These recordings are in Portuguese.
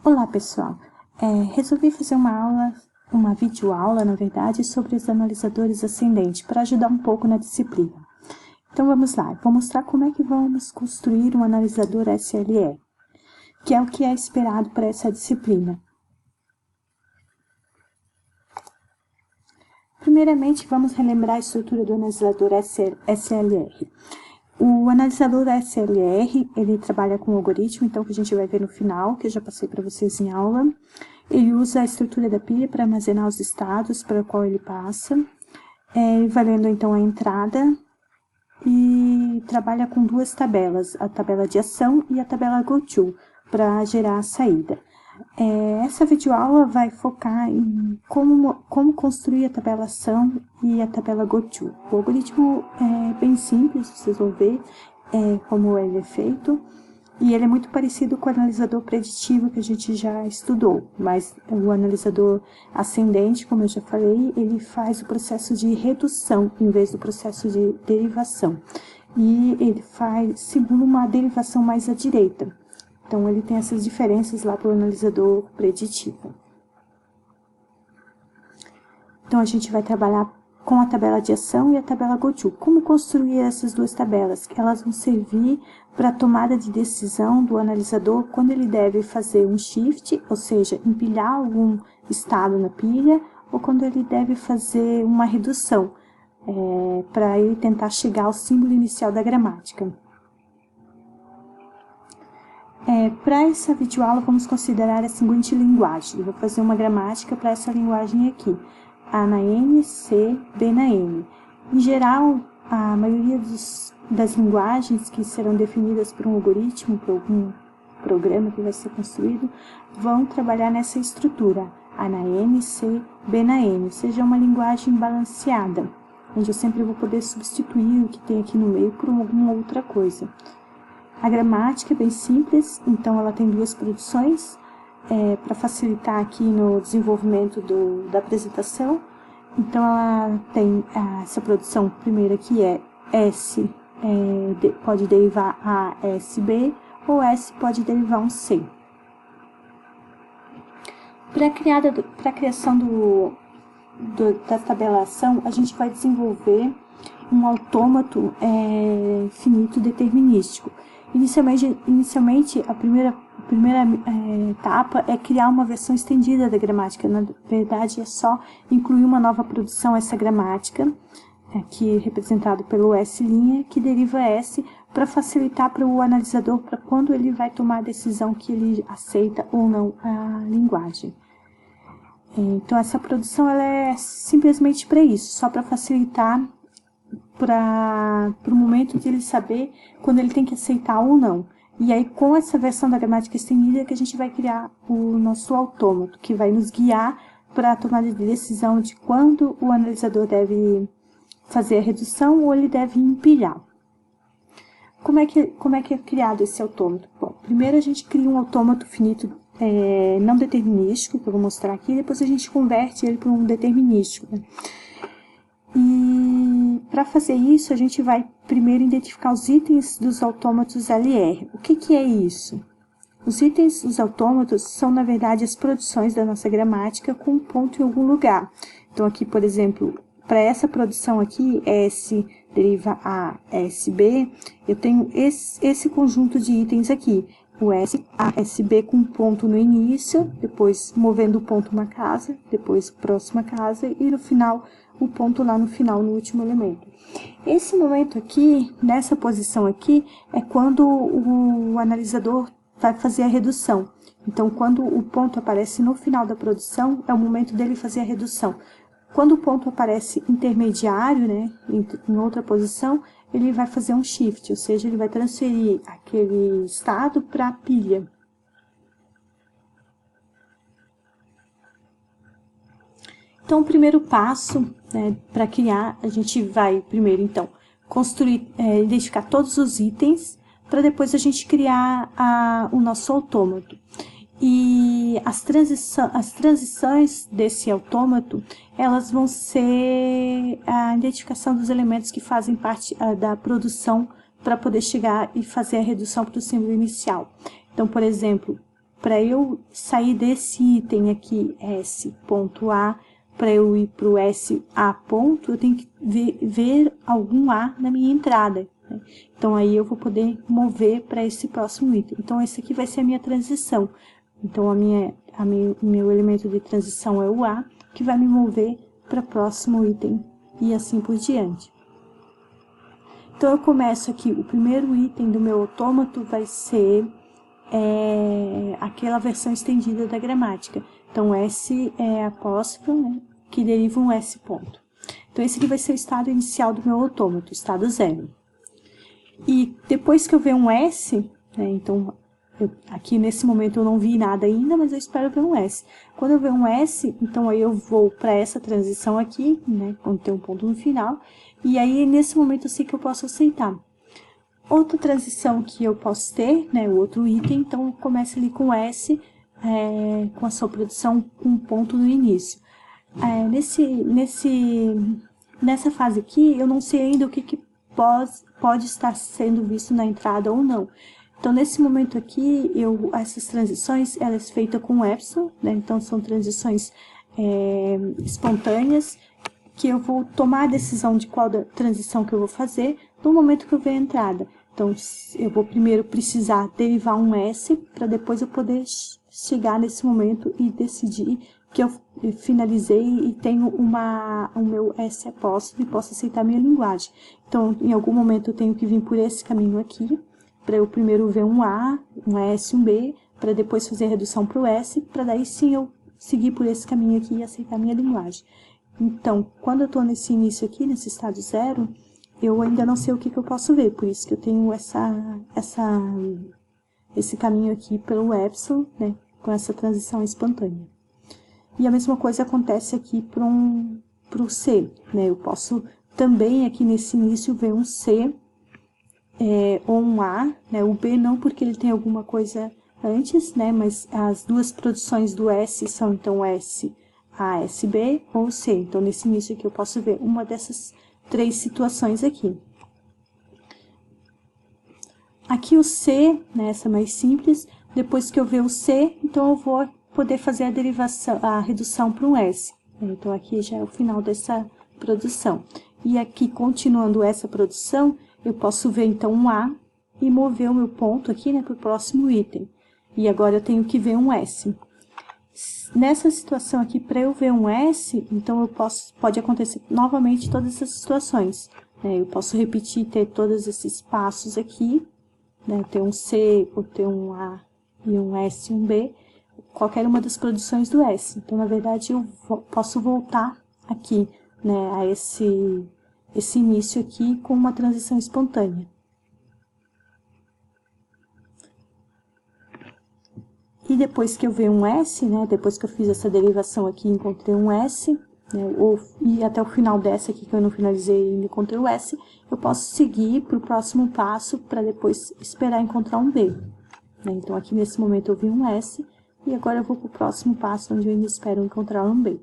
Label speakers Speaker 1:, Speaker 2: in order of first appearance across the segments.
Speaker 1: Olá pessoal, resolvi fazer uma videoaula, na verdade, sobre os analisadores ascendentes, para ajudar um pouco na disciplina. Então vamos lá, vou mostrar como é que vamos construir um analisador SLR, que é o que é esperado para essa disciplina. Primeiramente, vamos relembrar a estrutura do analisador SLR. O analisador SLR, ele trabalha com um algoritmo, então, que a gente vai ver no final, que eu já passei para vocês em aula. Ele usa a estrutura da pilha para armazenar os estados para o qual ele passa, valendo então a entrada, e trabalha com duas tabelas, a tabela de ação e a tabela GoTo, para gerar a saída. Essa videoaula vai focar em como construir a tabela ação e a tabela GoTo. O algoritmo é bem simples, vocês vão ver como ele é feito, e ele é muito parecido com o analisador preditivo que a gente já estudou, mas o analisador ascendente, como eu já falei, ele faz o processo de redução em vez do processo de derivação, e ele simula uma derivação mais à direita. Então, ele tem essas diferenças lá para o analisador preditivo. Então, a gente vai trabalhar com a tabela de ação e a tabela GoTo. Como construir essas duas tabelas? Elas vão servir para a tomada de decisão do analisador quando ele deve fazer um shift, ou seja, empilhar algum estado na pilha, ou quando ele deve fazer uma redução, para ele tentar chegar ao símbolo inicial da gramática. Para essa videoaula, vamos considerar a seguinte linguagem. Eu vou fazer uma gramática para essa linguagem aqui. A na N, C, B na N. Em geral, a maioria das linguagens que serão definidas por um algoritmo, por algum programa que vai ser construído, vão trabalhar nessa estrutura. A na N, C, B na N. Ou seja, uma linguagem balanceada, onde eu sempre vou poder substituir o que tem aqui no meio por alguma outra coisa. A gramática é bem simples, então ela tem duas produções, para facilitar aqui no desenvolvimento da apresentação. Então ela tem essa produção primeira que é S, pode derivar A, S, B, ou S pode derivar um C. Para a criação da tabelação, a gente vai desenvolver um autômato finito determinístico. Inicialmente, a primeira etapa é criar uma versão estendida da gramática. Na verdade, é só incluir uma nova produção, essa gramática, aqui representado pelo S', que deriva S, para facilitar para o analisador, para quando ele vai tomar a decisão que ele aceita ou não a linguagem. Então, essa produção ela é simplesmente para isso, só para facilitar para o momento de ele saber quando ele tem que aceitar ou não. E aí, com essa versão da gramática estendida, que a gente vai criar o nosso autômato, que vai nos guiar para a tomada de decisão de quando o analisador deve fazer a redução ou ele deve empilhar. Como é que é criado esse autômato? Bom, primeiro a gente cria um autômato finito não determinístico, que eu vou mostrar aqui, depois a gente converte ele para um determinístico, né? E para fazer isso, a gente vai primeiro identificar os itens dos autômatos LR. O que é isso? Os itens dos autômatos são, na verdade, as produções da nossa gramática com um ponto em algum lugar. Então, aqui, por exemplo, para essa produção aqui, S deriva A, S, B, eu tenho esse conjunto de itens aqui. O S, A, S, B com um ponto no início, depois movendo o ponto uma casa, depois próxima casa e no final o ponto lá no final, no último elemento. Esse momento aqui, nessa posição aqui, é quando o analisador vai fazer a redução. Então, quando o ponto aparece no final da produção, é o momento dele fazer a redução. Quando o ponto aparece intermediário, né, em outra posição, ele vai fazer um shift, ou seja, ele vai transferir aquele estado para a pilha. Então, o primeiro passo, né, para criar, a gente vai primeiro, então, construir, identificar todos os itens, para depois a gente criar o nosso autômato. E as transições desse autômato, elas vão ser a identificação dos elementos que fazem parte da produção para poder chegar e fazer a redução para o símbolo inicial. Então, por exemplo, para eu sair desse item aqui, S.A, para eu ir para o SA ponto, eu tenho que ver algum A na minha entrada, né? Então, aí eu vou poder mover para esse próximo item. Então, esse aqui vai ser a minha transição. Então, meu elemento de transição é o A, que vai me mover para o próximo item e assim por diante. Então, eu começo aqui, o primeiro item do meu autômato vai ser aquela versão estendida da gramática. Então, S é apóstrofo, né, que deriva um S ponto. Então, esse aqui vai ser o estado inicial do meu autômato, estado 0. E depois que eu ver um S, né, então, aqui nesse momento eu não vi nada ainda, mas eu espero ver um S. Quando eu ver um S, então aí eu vou para essa transição aqui, né, quando tem um ponto no final, e aí nesse momento eu sei que eu posso aceitar. Outra transição que eu posso ter, né, o outro item, então começa ali com S, com a sua produção com um ponto no início. Nessa fase aqui, eu não sei ainda o que pode estar sendo visto na entrada ou não. Então, nesse momento aqui, essas transições, elas feitas com epsilon, né, então são transições espontâneas, que eu vou tomar a decisão de qual da transição que eu vou fazer no momento que eu ver a entrada. Então, eu vou primeiro precisar derivar um S, para depois eu poder chegar nesse momento e decidir que eu finalizei e tenho o meu S apóstrofo e posso aceitar a minha linguagem. Então, em algum momento eu tenho que vir por esse caminho aqui, para eu primeiro ver um A, um S, um B, para depois fazer a redução para o S, para daí sim eu seguir por esse caminho aqui e aceitar a minha linguagem. Então, quando eu estou nesse início aqui, nesse estado 0, eu ainda não sei o que eu posso ver, por isso que eu tenho esse caminho aqui pelo epsilon, né, com essa transição espontânea. E a mesma coisa acontece aqui para o C, né, eu posso também aqui nesse início ver um C ou um A, né, o B não porque ele tem alguma coisa antes, né, mas as duas produções do S são então S, A, S, B ou C. Então, nesse início aqui eu posso ver uma dessas três situações aqui. Aqui o C, né, essa mais simples, depois que eu ver o C, então eu vou poder fazer a derivação, a redução para um S. Então, aqui já é o final dessa produção. E aqui, continuando essa produção, eu posso ver então um A e mover o meu ponto aqui, né, para o próximo item. E agora eu tenho que ver um S. Nessa situação aqui, para eu ver um S, então pode acontecer novamente todas essas situações, né? Eu posso repetir, ter todos esses passos aqui, né? Ter um C, ou ter um A e um S e um B, qualquer uma das produções do S. Então, na verdade, eu posso voltar aqui, né, a esse início aqui com uma transição espontânea. E depois que eu ver um S, né, depois que eu fiz essa derivação aqui, encontrei um S, né, e até o final dessa aqui que eu não finalizei e encontrei o S, eu posso seguir para o próximo passo para depois esperar encontrar um B. Né? Então, aqui nesse momento eu vi um S, e agora eu vou para o próximo passo, onde eu ainda espero encontrar um B.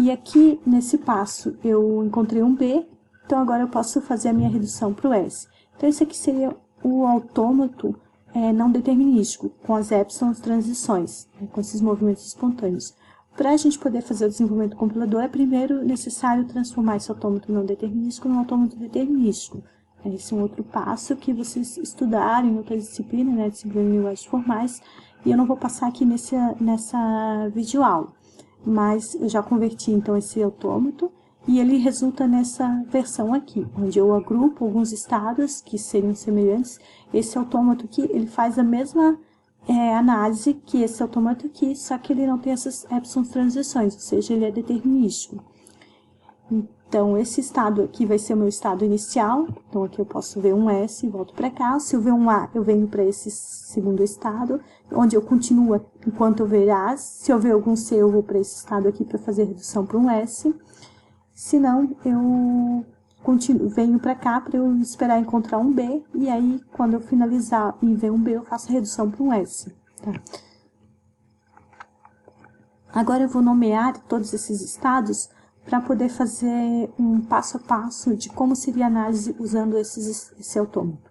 Speaker 1: E aqui, nesse passo, eu encontrei um B, então agora eu posso fazer a minha redução para o S. Então, esse aqui seria o autômato não determinístico, com as epsilon transições, né, com esses movimentos espontâneos. Para a gente poder fazer o desenvolvimento compilador, é primeiro necessário transformar esse autômato não determinístico num autômato determinístico. Esse é um outro passo que vocês estudarem em outra disciplina, né, disciplina de linguagens formais, e eu não vou passar aqui nessa videoaula. Mas eu já converti, então, esse autômato, e ele resulta nessa versão aqui, onde eu agrupo alguns estados que seriam semelhantes. Esse autômato aqui, ele faz a mesma análise que esse autômato aqui, só que ele não tem essas epsilon transições, ou seja, ele é determinístico. Então, esse estado aqui vai ser o meu estado inicial, então aqui eu posso ver um S e volto para cá. Se eu ver um A, eu venho para esse segundo estado, onde eu continuo enquanto eu ver A. Se eu ver algum C, eu vou para esse estado aqui para fazer redução para um S. Se não, eu venho para cá para eu esperar encontrar um B, e aí, quando eu finalizar e ver um B, eu faço a redução para um S. Tá? Agora eu vou nomear todos esses estados para poder fazer um passo a passo de como seria a análise usando esse autômato.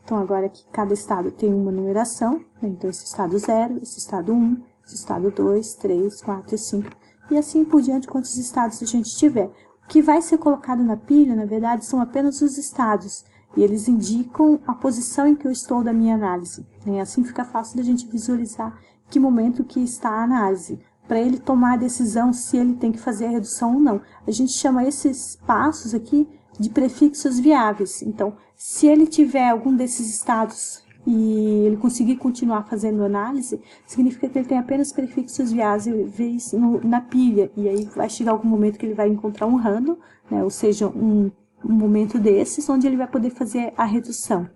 Speaker 1: Então, agora aqui cada estado tem uma numeração, né? Então, esse estado 0, esse estado 1, esse estado 2, 3, 4 e 5, e assim por diante, quantos estados a gente tiver. O que vai ser colocado na pilha, na verdade, são apenas os estados, e eles indicam a posição em que eu estou da minha análise, né? Assim fica fácil da gente visualizar que momento que está a análise, para ele tomar a decisão se ele tem que fazer a redução ou não. A gente chama esses passos aqui de prefixos viáveis. Então, se ele tiver algum desses estados e ele conseguir continuar fazendo análise, significa que ele tem apenas prefixos viáveis na pilha. E aí vai chegar algum momento que ele vai encontrar um random, né? Ou seja, um momento desses, onde ele vai poder fazer a redução.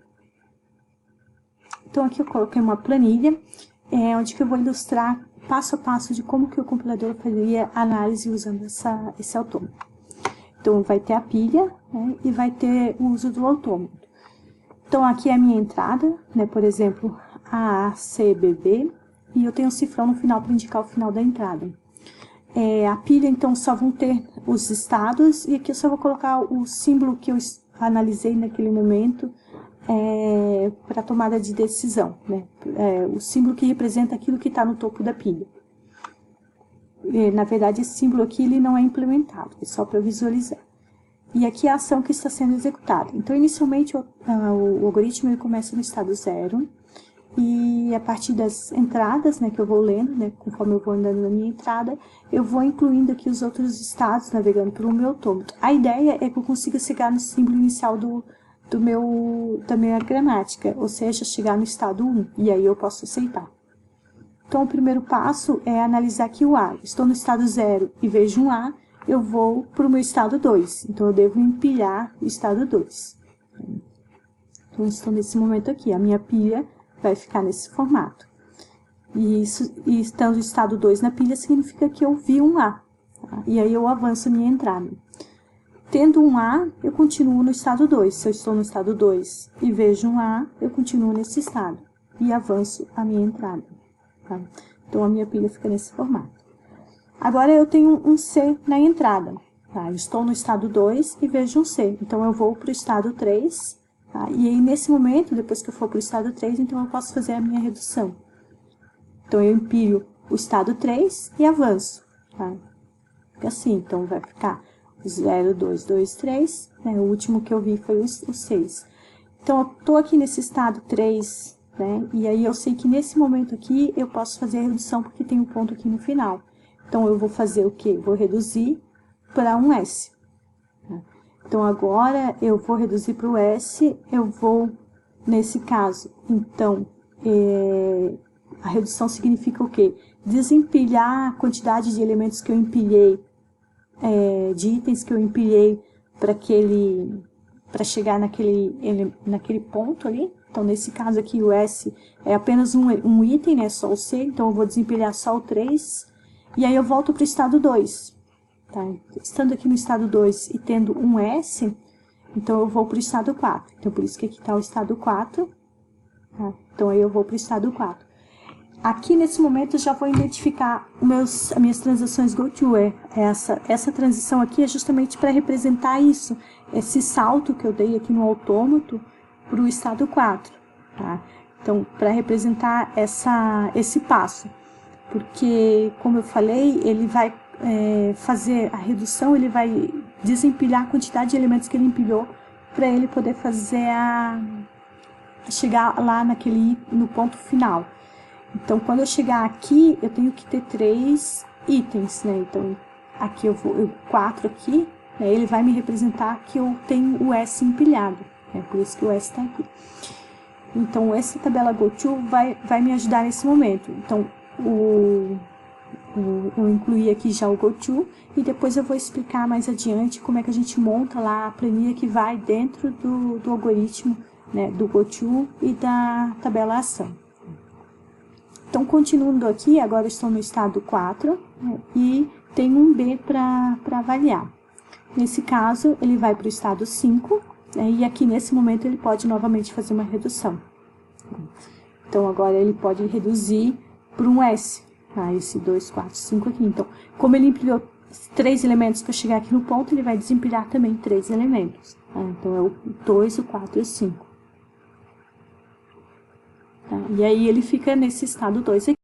Speaker 1: Então, aqui eu coloquei uma planilha, onde que eu vou ilustrar passo a passo de como que o compilador faria a análise usando esse autômato. Então, vai ter a pilha, né, e vai ter o uso do autômato. Então, aqui é a minha entrada, né, por exemplo, A, C, B, B, e eu tenho um cifrão no final para indicar o final da entrada. A pilha, então, só vão ter os estados, e aqui eu só vou colocar o símbolo que eu analisei naquele momento para tomada de decisão, né, o símbolo que representa aquilo que está no topo da pilha. Na verdade, esse símbolo aqui ele não é implementado, é só para visualizar. E aqui é a ação que está sendo executada. Então, inicialmente, o algoritmo ele começa no estado 0, e a partir das entradas, né, que eu vou lendo, né, conforme eu vou andando na minha entrada, eu vou incluindo aqui os outros estados, navegando pelo meu autômato. A ideia é que eu consiga chegar no símbolo inicial da minha gramática, ou seja, chegar no estado 1, e aí eu posso aceitar. Então, o primeiro passo é analisar aqui o A. Estou no estado 0 e vejo um A, eu vou para o meu estado 2. Então, eu devo empilhar o estado 2. Então, estou nesse momento aqui. A minha pilha vai ficar nesse formato. E estando o estado 2 na pilha, significa que eu vi um A. Tá? E aí, eu avanço a minha entrada. Tendo um A, eu continuo no estado 2. Se eu estou no estado 2 e vejo um A, eu continuo nesse estado. E avanço a minha entrada. Tá? Então, a minha pilha fica nesse formato. Agora, eu tenho um C na entrada. Tá? Eu estou no estado 2 e vejo um C. Então, eu vou para o estado 3. Tá? E aí, nesse momento, depois que eu for para o estado 3, então eu posso fazer a minha redução. Então, eu empilho o estado 3 e avanço. Tá? Fica assim. Então, vai ficar 0, 2, 2, 3. Né? O último que eu vi foi o 6. Então, eu estou aqui nesse estado 3... né? E aí eu sei que nesse momento aqui eu posso fazer a redução porque tem um ponto aqui no final. Então, eu vou fazer o quê? Vou reduzir para um S. Tá? Então, agora eu vou reduzir para o S, eu vou, nesse caso, então, a redução significa o quê? Desempilhar a quantidade de elementos que eu empilhei, de itens que eu empilhei para chegar naquele ponto ali. Então, nesse caso aqui, o S é apenas um item, né? Só o C. Então, eu vou desempilhar só o 3. E aí, eu volto para o estado 2. Tá? Estando aqui no estado 2 e tendo um S, então, eu vou para o estado 4. Então, por isso que aqui está o estado 4. Tá? Então, aí eu vou para o estado 4. Aqui, nesse momento, eu já vou identificar as minhas transações GoTo. Essa transição aqui é justamente para representar isso. Esse salto que eu dei aqui no autômato para o estado 4, tá? Então, para representar esse passo, porque, como eu falei, ele vai fazer a redução, ele vai desempilhar a quantidade de elementos que ele empilhou para ele poder fazer chegar lá no ponto final. Então, quando eu chegar aqui, eu tenho que ter 3 itens, né? Então, aqui eu 4 aqui, né? Ele vai me representar que eu tenho o S empilhado. É por isso que o S está aqui. Então, essa tabela GoTo vai me ajudar nesse momento. Então, eu incluí aqui já o GoTo e depois eu vou explicar mais adiante como é que a gente monta lá a planilha que vai dentro do algoritmo, né, do GoTo e da tabela ação. Então, continuando aqui, agora eu estou no estado 4, né, e tem um B para avaliar. Nesse caso, ele vai para o estado 5, e aqui, nesse momento, ele pode novamente fazer uma redução. Então, agora ele pode reduzir para um S. Tá? Esse 2, 4, 5 aqui. Então, como ele empilhou 3 elementos para chegar aqui no ponto, ele vai desempilhar também 3 elementos. Tá? Então, é o 2, o 4 e o 5. Tá? E aí ele fica nesse estado 2 aqui.